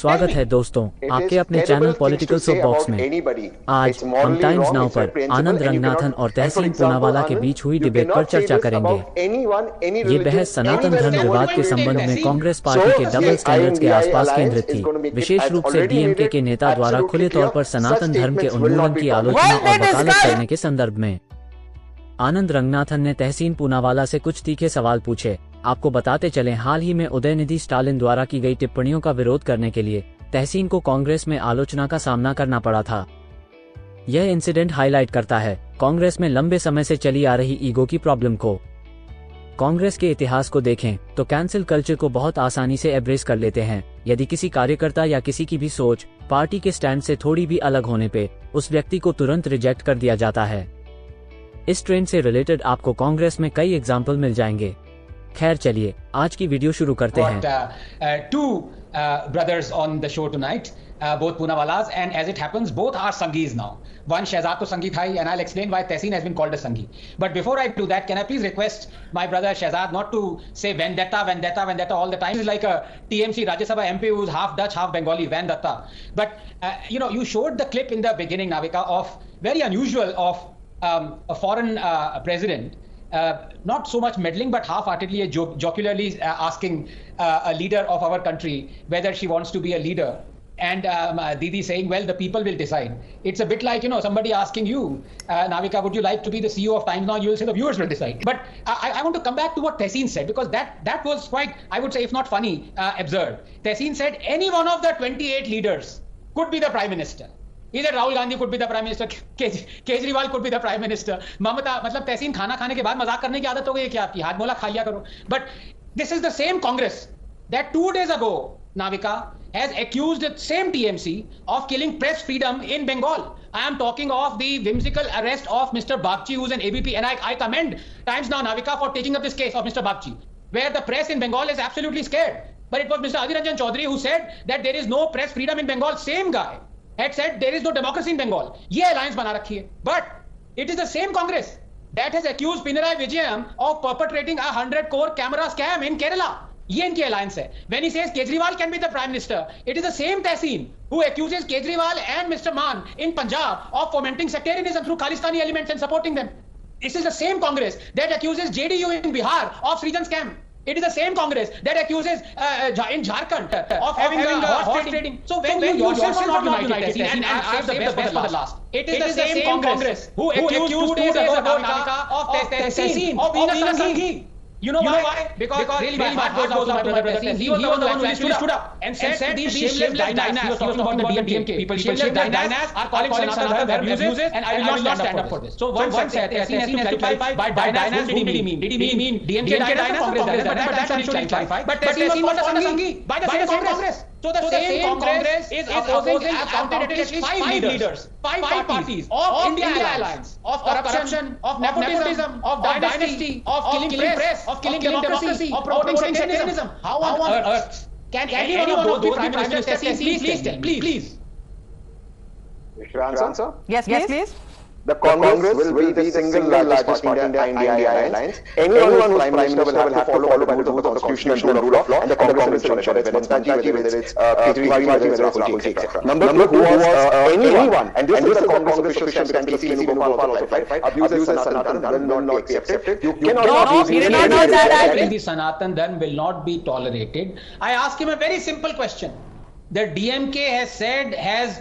स्वागत है दोस्तों आपके अपने चैनल पॉलिटिकल सोप बॉक्स में। आज हम टाइम्स नाउ पर आनंद रंगनाथन और तहसीन पूनावाला के बीच हुई डिबेट पर चर्चा करेंगे। ये बहस सनातन धर्म विवाद के संबंध में कांग्रेस पार्टी के डबल स्टैंडर्ड्स के आसपास केंद्रित थी, विशेष रूप से डीएमके के नेता द्वारा खुले तौर पर सनातन धर्म के उन्मूलन की आलोचना और वकालत करने के संदर्भ में। आनंद रंगनाथन ने तहसीन पूनावाला से कुछ तीखे सवाल पूछे। आपको बताते चलें, हाल ही में उदयनिधि स्टालिन द्वारा की गई टिप्पणियों का विरोध करने के लिए तहसीन को कांग्रेस में आलोचना का सामना करना पड़ा था। यह इंसिडेंट हाईलाइट करता है कांग्रेस में लंबे समय से चली आ रही ईगो की प्रॉब्लम को। कांग्रेस के इतिहास को देखें तो कैंसिल कल्चर को बहुत आसानी से एब्रेस कर लेते हैं। यदि किसी कार्यकर्ता या किसी की भी सोच पार्टी के स्टैंड से थोड़ी भी अलग होने पे उस व्यक्ति को तुरंत रिजेक्ट कर दिया जाता है। इस ट्रेंड से रिलेटेड आपको कांग्रेस में कई एग्जाम्पल मिल जाएंगे। खैर चलिए आज की वीडियो शुरू करते हैं। Two brothers on the show tonight, both Poonawala's, and as it happens, both are Sanghis now. One Shehzad to Sanghi thai, and I'll explain why Tehseen has been called a Sanghi. But before I do that, can I please request my brother Shehzad not to say vendetta all the time? He's like a TMC Rajya Sabha MP who's half Dutch, half Bengali, Vendetta. But you showed the clip in the beginning, Navika, of very unusual of a foreign president. Not so much meddling, but half-heartedly, jocularly asking a leader of our country whether she wants to be a leader. And Didi saying, well, the people will decide. It's a bit like, somebody asking you, Navika, would you like to be the CEO of Times Now? You will say the viewers will decide. But I want to come back to what Tehseen said, because that was quite, I would say, if not funny, absurd. Tehseen said any one of the 28 leaders could be the Prime Minister. Either Rahul Gandhi could be the Prime Minister, Kejriwal could be the Prime Minister, Mamata, मतलब तहसीन खाना खाने के बाद मजाक करने की आदत हो गई है क्या आपकी? हाथ मोला खा लिया करो. But this is the same Congress that 2 days ago, Navika, has accused the same TMC of killing press freedom in Bengal. I am talking of the whimsical arrest of Mr. Bagchi, who's an ABP, and I commend Times Now, Navika, for taking up this case of Mr. Bagchi, where the press in Bengal is absolutely scared. But it was Mr. Adhir Ranjan Chaudhary who said that there is no press freedom in Bengal. Same guy had said there is no democracy in Bengal. ये alliance बना रखी है. But it is the same Congress that has accused Pinarayi Vijayan of perpetrating a 100 crore camera scam in Kerala. ये इनकी alliance है. When he says Kejriwal can be the Prime Minister, it is the same Tehseen who accuses Kejriwal and Mr. Maan in Punjab of fomenting sectarianism through Khalistani elements and supporting them. This is the same Congress that accuses JDU in Bihar of Srijan scam. It is the same Congress that accuses in Jharkhand of having a horse trading. So when you yourself are not united, and I've saved the best for the last. It is the same Congress who accused 2 days ago, Navika, of Tehseen of being a Sanghi. You know why? Because really my heart goes out to my brother Tehseen. He was the one who actually stood up and said these shameless dynas. He was talking about the DMK. People shameless dynas are calling Sanatana Dharma abuses, and I will not stand up for this. So once Tehseen has clarified by dynas, who did he mean? Did he mean DMK dynas or Congress dynas? But that should clarify. But Tehseen was a Sanghi by the same Congress. So the same Congress is opposing at least 5 leaders, 5 parties of India Alliance, of corruption, of nepotism, of dynasty, of killing press, of killing democracy, of promoting sectarianism. How on earth can any one of those be Prime Minister? Please. Should I answer? Yes, please. The Congress will be the single largest party in the India Alliance. Anyone who is Prime Minister will have to follow by the rules of the Constitution and rule of law, and the Congress will ensure whether it's Panjabi, whether it's Kejriwal, whether it's Rahul, etc. Number two was anyone, and this is the Congress official stand, P.C. Venugopal also clarified, abuses Sanatan Dharma will not be accepted. You cannot abuse the Sanatan Dharma will not be tolerated. I ask him a very simple question. The DMK has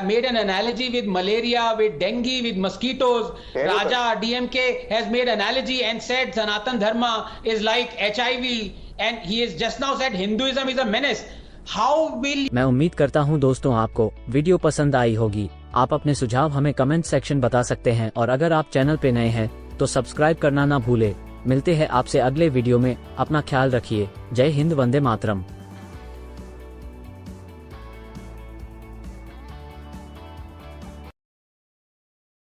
made an analogy with malaria, with dengue, with mosquitoes. Raja DMK has made analogy and said Sanatan Dharma is like HIV, and he has just now said Hinduism is a menace. How will? मैं उम्मीद करता हूँ दोस्तों आपको video पसंद आई होगी। आप अपने सुझाव हमें कमेंट सेक्शन बता सकते हैं, और अगर आप चैनल पे नए हैं तो सब्सक्राइब करना ना भूले। मिलते हैं आपसे अगले वीडियो में। अपना ख्याल रखिए। जय हिंद, वंदे मातरम।